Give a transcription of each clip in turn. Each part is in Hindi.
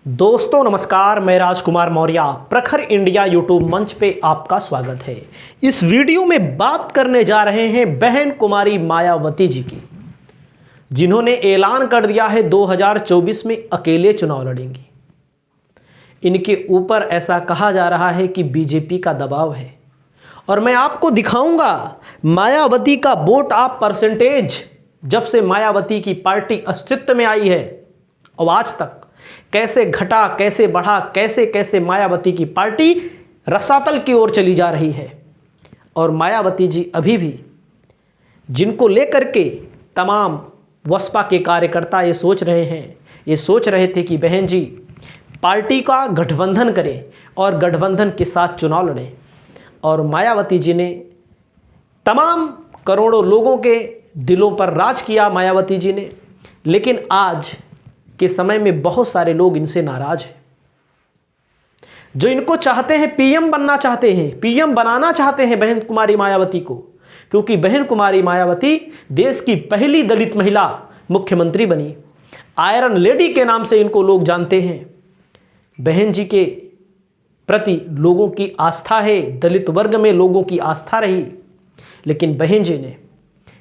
दोस्तों नमस्कार, मैं राजकुमार मौर्य प्रखर इंडिया यूट्यूब मंच पे आपका स्वागत है। इस वीडियो में बात करने जा रहे हैं बहन कुमारी मायावती जी की, जिन्होंने ऐलान कर दिया है 2024 में अकेले चुनाव लड़ेंगी। इनके ऊपर ऐसा कहा जा रहा है कि बीजेपी का दबाव है और मैं आपको दिखाऊंगा मायावती का वोट आप परसेंटेज जब से मायावती की पार्टी अस्तित्व में आई है और आज तक कैसे घटा, कैसे बढ़ा, कैसे कैसे मायावती की पार्टी रसातल की ओर चली जा रही है। और मायावती जी अभी भी जिनको लेकर के तमाम बसपा के कार्यकर्ता ये सोच रहे थे कि बहन जी पार्टी का गठबंधन करें और गठबंधन के साथ चुनाव लड़ें। और मायावती जी ने तमाम करोड़ों लोगों के दिलों पर राज किया मायावती जी ने, लेकिन आज के समय में बहुत सारे लोग इनसे नाराज हैं, जो इनको चाहते हैं पीएम बनना चाहते हैं, पीएम बनाना चाहते हैं बहन कुमारी मायावती को, क्योंकि बहन कुमारी मायावती देश की पहली दलित महिला मुख्यमंत्री बनी। आयरन लेडी के नाम से इनको लोग जानते हैं। बहन जी के प्रति लोगों की आस्था है, दलित वर्ग में लोगों की आस्था रही, लेकिन बहन जी ने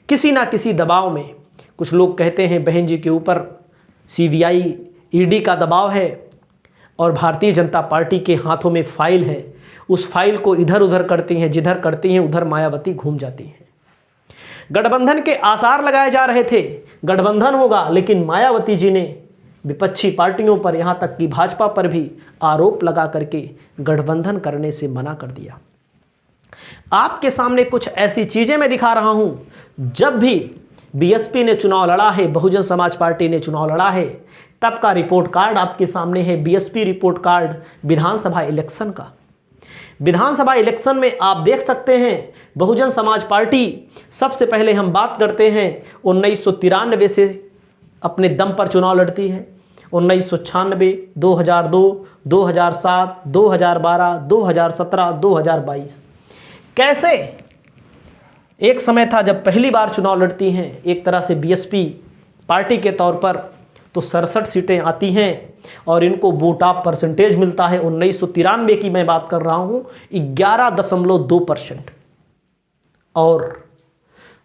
किसी ना किसी दबाव में, कुछ लोग कहते हैं बहन जी के ऊपर सीबीआई ईडी का दबाव है और भारतीय जनता पार्टी के हाथों में फाइल है, उस फाइल को इधर उधर करती हैं, जिधर करती हैं उधर मायावती घूम जाती हैं। गठबंधन के आसार लगाए जा रहे थे, गठबंधन होगा, लेकिन मायावती जी ने विपक्षी पार्टियों पर, यहाँ तक कि भाजपा पर भी आरोप लगा करके गठबंधन करने से मना कर दिया। आपके सामने कुछ ऐसी चीजें मैं दिखा रहा हूं, जब भी बीएसपी ने चुनाव लड़ा है, बहुजन समाज पार्टी ने चुनाव लड़ा है, तब का रिपोर्ट कार्ड आपके सामने है। बीएसपी रिपोर्ट कार्ड विधानसभा इलेक्शन का। विधानसभा इलेक्शन में आप देख सकते हैं बहुजन समाज पार्टी, सबसे पहले हम बात करते हैं 1993 से अपने दम पर चुनाव लड़ती है। 1996, 2002, 2007, 2012, 2017, 2022। कैसे एक समय था जब पहली बार चुनाव लड़ती हैं एक तरह से बीएसपी पार्टी के तौर पर, तो 67 सीटें आती हैं और इनको वोट ऑफ परसेंटेज मिलता है। 1993 की मैं बात कर रहा हूं, 11.2%। और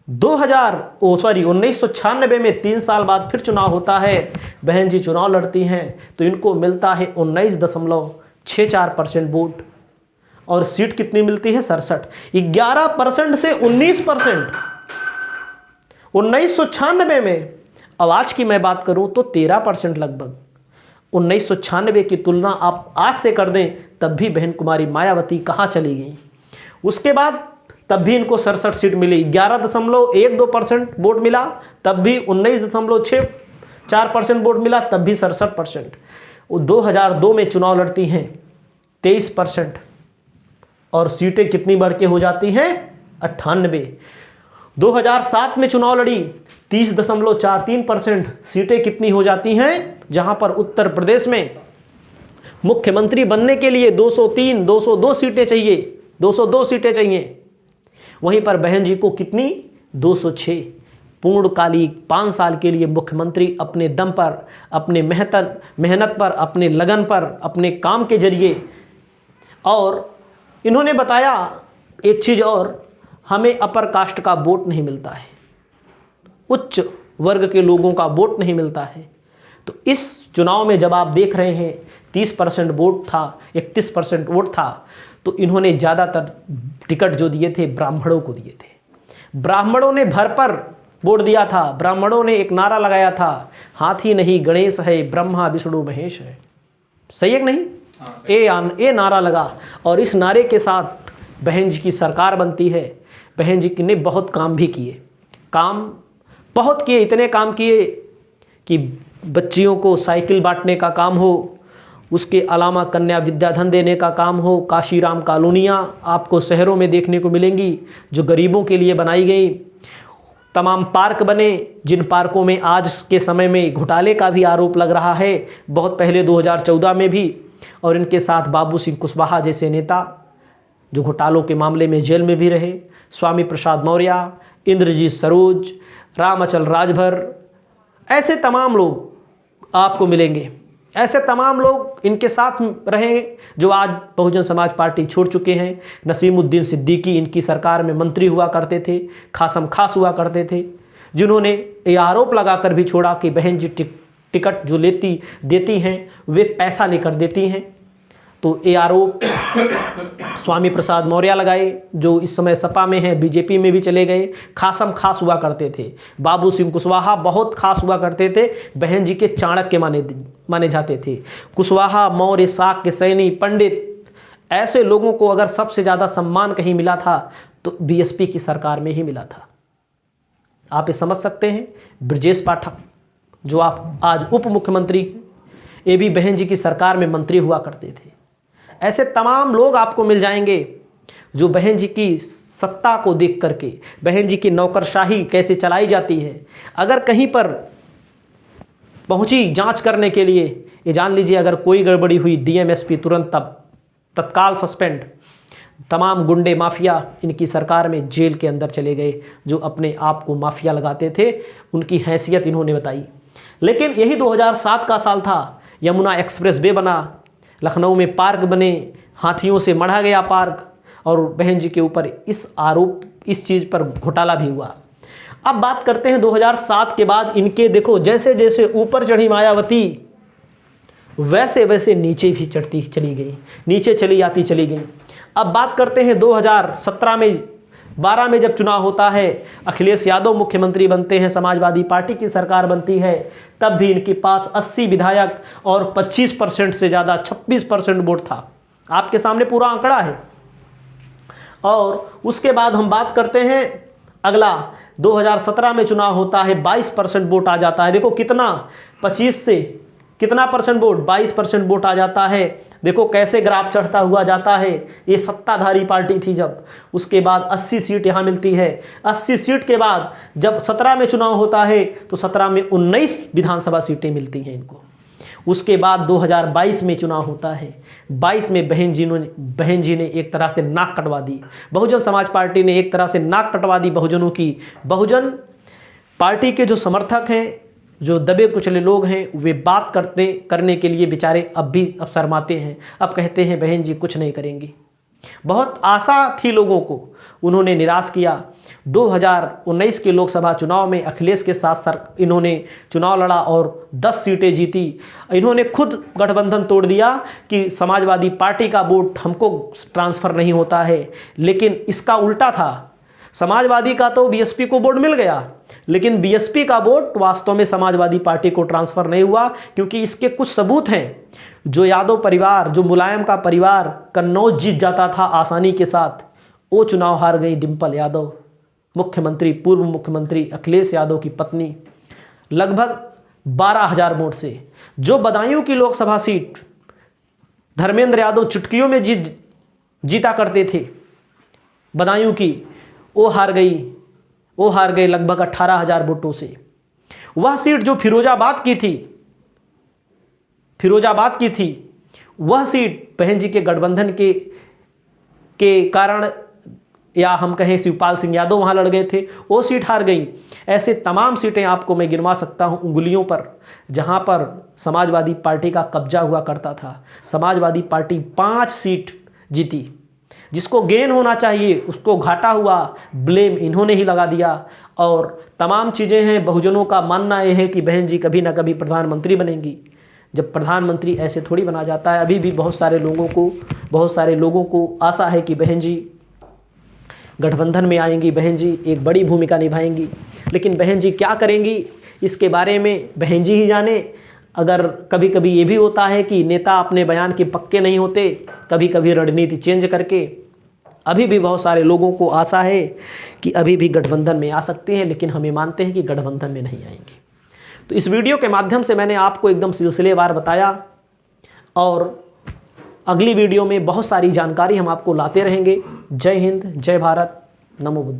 1996 में 3 साल बाद फिर चुनाव होता है, बहन जी चुनाव लड़ती हैं तो इनको मिलता है 19.64% वोट। और सीट कितनी मिलती है? 67। 11% से 19%। 1996 में, अब आज की मैं बात करूं तो 13% लगभग। 1996 की तुलना आप आज से कर दें तब भी बहन कुमारी मायावती कहां चली गई। उसके बाद तब भी इनको 67 सीट मिली। 11.12% वोट मिला, तब भी 19.64% वोट मिला, तब भी 67%। 2002 में चुनाव लड़ती हैं 23%, और सीटें कितनी बढ़ के हो जाती हैं? 98। 2007 में चुनाव लड़ी, 30.43%, सीटें कितनी हो जाती हैं? जहां पर उत्तर प्रदेश में मुख्यमंत्री बनने के लिए 203, 202 सीटें चाहिए, 202 सीटें चाहिए। वहीं पर बहन जी को कितनी? 206। पूर्णकालिक 5 साल के लिए मुख्यमंत्री अपने दम पर, अपने मेहनत पर, अपने लगन पर, अपने काम के जरिए। और इन्होंने बताया एक चीज़ और, हमें अपर कास्ट का वोट नहीं मिलता है, उच्च वर्ग के लोगों का वोट नहीं मिलता है। तो इस चुनाव में जब आप देख रहे हैं 30% वोट था, 31% वोट था, तो इन्होंने ज़्यादातर टिकट जो दिए थे ब्राह्मणों को दिए थे। ब्राह्मणों ने भर पर वोट दिया था। ब्राह्मणों ने एक नारा लगाया था, हाथी नहीं गणेश है, ब्रह्मा विष्णु महेश है। सही है कि नहीं? ए नारा लगा, और इस नारे के साथ बहन जी की सरकार बनती है। बहन जी ने बहुत काम भी किए, काम बहुत किए, इतने काम किए कि बच्चियों को साइकिल बांटने का काम हो, उसके अलावा कन्या विद्याधन देने का काम हो, काशीराम कॉलोनियाँ आपको शहरों में देखने को मिलेंगी जो गरीबों के लिए बनाई गई। तमाम पार्क बने, जिन पार्कों में आज के समय में घोटाले का भी आरोप लग रहा है, बहुत पहले 2014 में भी। और इनके साथ बाबू सिंह कुशवाहा जैसे नेता जो घोटालों के मामले में जेल में भी रहे, स्वामी प्रसाद मौर्य, इंद्रजीत सरोज, राम अचल राजभर, ऐसे तमाम लोग आपको मिलेंगे। ऐसे तमाम लोग इनके साथ रहे जो आज बहुजन समाज पार्टी छोड़ चुके हैं। नसीमुद्दीन सिद्दीकी इनकी सरकार में मंत्री हुआ करते थे, खासम खास हुआ करते थे, जिन्होंने ये आरोप लगाकर भी छोड़ा कि बहन जी टिकट जो देती हैं वे पैसा लेकर देती हैं। तो ये आरोप स्वामी प्रसाद मौर्य लगाए, जो इस समय सपा में हैं, बीजेपी में भी चले गए। खासम खास हुआ करते थे। बाबू सिंह कुशवाहा बहुत खास हुआ करते थे, बहन जी के चाणक्य माने जाते थे। कुशवाहा, मौर्य, शाक्य, सैनी, पंडित, ऐसे लोगों को अगर सबसे ज़्यादा सम्मान कहीं मिला था तो बीएसपी की सरकार में ही मिला था। आप ये समझ सकते हैं। ब्रजेश पाठक जो आप आज उप मुख्यमंत्री हैं, ये भी बहन जी की सरकार में मंत्री हुआ करते थे। ऐसे तमाम लोग आपको मिल जाएंगे जो बहन जी की सत्ता को देख करके, बहन जी की नौकरशाही कैसे चलाई जाती है, अगर कहीं पर पहुंची जांच करने के लिए, ये जान लीजिए अगर कोई गड़बड़ी हुई डीएम एसपी तुरंत तत्काल सस्पेंड। तमाम गुंडे माफिया इनकी सरकार में जेल के अंदर चले गए, जो अपने आप को माफिया लगाते थे, उनकी हैसियत इन्होंने बताई। लेकिन यही 2007 का साल था, यमुना एक्सप्रेस वे बना, लखनऊ में पार्क बने, हाथियों से मढ़ा गया पार्क, और बहन जी के ऊपर इस चीज़ पर घोटाला भी हुआ। अब बात करते हैं 2007 के बाद इनके, देखो जैसे जैसे ऊपर चढ़ी मायावती वैसे वैसे नीचे भी चढ़ती चली गई, नीचे चली आती चली गई। अब बात करते हैं 2017 में 12 में जब चुनाव होता है, अखिलेश यादव मुख्यमंत्री बनते हैं, समाजवादी पार्टी की सरकार बनती है, तब भी इनके पास 80 विधायक और 25% से ज़्यादा 26% वोट था। आपके सामने पूरा आंकड़ा है। और उसके बाद हम बात करते हैं अगला, 2017 में चुनाव होता है, 22% वोट आ जाता है। देखो कितना, 25 से कितना परसेंट वोट, 22% वोट आ जाता है। देखो कैसे ग्राफ चढ़ता हुआ जाता है। ये सत्ताधारी पार्टी थी जब, उसके बाद 80 सीट यहाँ मिलती है। 80 सीट के बाद जब 17 में चुनाव होता है तो 17 में 19 विधानसभा सीटें मिलती हैं इनको। उसके बाद 2022 में चुनाव होता है, 22 में बहन जी ने एक तरह से नाक कटवा दी, बहुजन समाज पार्टी ने एक तरह से नाक कटवा दी बहुजनों की। बहुजन पार्टी के जो समर्थक हैं, जो दबे कुचले लोग हैं, वे बात करने के लिए बेचारे अब भी शर्माते हैं। अब कहते हैं बहन जी कुछ नहीं करेंगी। बहुत आशा थी लोगों को, उन्होंने निराश किया। 2019 के लोकसभा चुनाव में अखिलेश के साथ इन्होंने चुनाव लड़ा और 10 सीटें जीती। इन्होंने खुद गठबंधन तोड़ दिया कि समाजवादी पार्टी का वोट हमको ट्रांसफ़र नहीं होता है, लेकिन इसका उल्टा था। समाजवादी का तो बीएसपी को वोट मिल गया, लेकिन बीएसपी का वोट वास्तव में समाजवादी पार्टी को ट्रांसफ़र नहीं हुआ, क्योंकि इसके कुछ सबूत हैं। जो यादव परिवार, जो मुलायम का परिवार कन्नौज जीत जाता था आसानी के साथ, वो चुनाव हार गई डिम्पल यादव, मुख्यमंत्री, पूर्व मुख्यमंत्री अखिलेश यादव की पत्नी, लगभग 12,000 वोट से। जो बदायूं की लोकसभा सीट धर्मेंद्र यादव चुटकियों में जीता करते थे, बदायूं की, वो हार गई लगभग 18,000 वोटों से। वह सीट जो फिरोजाबाद की थी, वह सीट बहन जी के गठबंधन के कारण, या हम कहें शिवपाल सिंह यादव वहाँ लड़ गए थे, वो सीट हार गई। ऐसे तमाम सीटें आपको मैं गिनवा सकता हूँ उंगलियों पर, जहाँ पर समाजवादी पार्टी का कब्जा हुआ करता था। समाजवादी पार्टी 5 सीट जीती। जिसको गेन होना चाहिए उसको घाटा हुआ, ब्लेम इन्होंने ही लगा दिया। और तमाम चीज़ें हैं। बहुजनों का मानना यह है कि बहन जी कभी ना कभी प्रधानमंत्री बनेंगी। जब प्रधानमंत्री ऐसे थोड़ी बना जाता है। अभी भी बहुत सारे लोगों को आशा है कि बहन जी गठबंधन में आएंगी, बहन जी एक बड़ी भूमिका निभाएंगी। लेकिन बहन जी क्या करेंगी इसके बारे में बहन जी ही जाने। अगर कभी कभी ये भी होता है कि नेता अपने बयान के पक्के नहीं होते, कभी कभी रणनीति चेंज करके। अभी भी बहुत सारे लोगों को आशा है कि अभी भी गठबंधन में आ सकते हैं, लेकिन हम ये मानते हैं कि गठबंधन में नहीं आएंगे। तो इस वीडियो के माध्यम से मैंने आपको एकदम सिलसिलेवार बताया, और अगली वीडियो में बहुत सारी जानकारी हम आपको लाते रहेंगे। जय हिंद, जय भारत, नमो बुद्धाय।